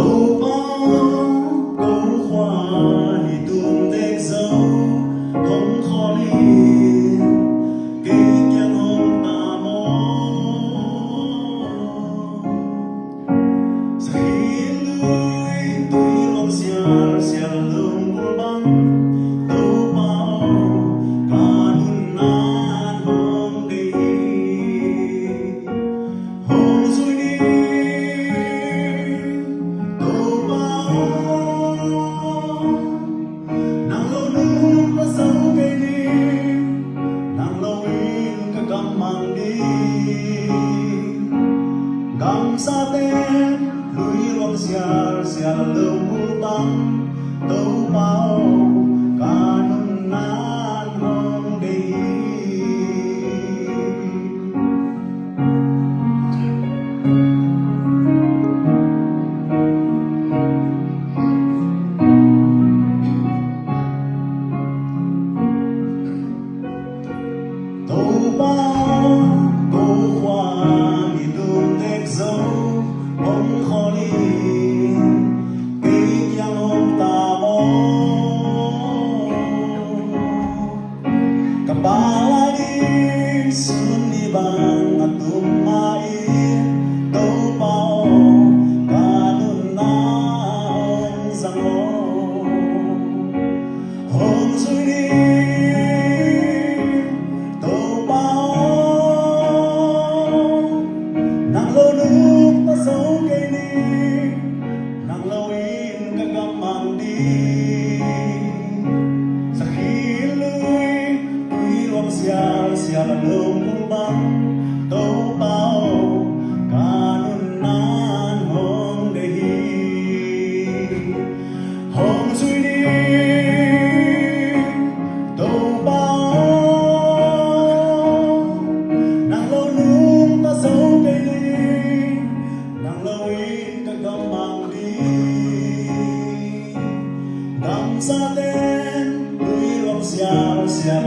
Tàu bao câu hoa đi tung đêm dấu không khó đi kinh nhang hôm ta mô say lưới tuy lòng xiar xiar lương buồn băng tàu bao cả nun nan hôm đi hôm rồi đi gam sa tên lũy ruộng xiar xiar lưu mũ băng tàu bao cả nôn nan hôm đi tàu bao câu hoa đi tung đêm dấu không khó đi kinh nhang hôm ta mô kapala đi sun đi bằng atum mai tàu bao cả nun na ông sang hôm rồi đi nàng lâu nước ta dấu cây đi nàng lâu in các gam mang đi sa khi lưới quý lòng xiar xiar là lâu mũ băng tàu bao cả nun nan hôm đầy hôm rồi đi tàu bao nàng lâu nước ta dấu cây nàng lâu in các gam mang đi gam sa tên lũy lòng xiar xiar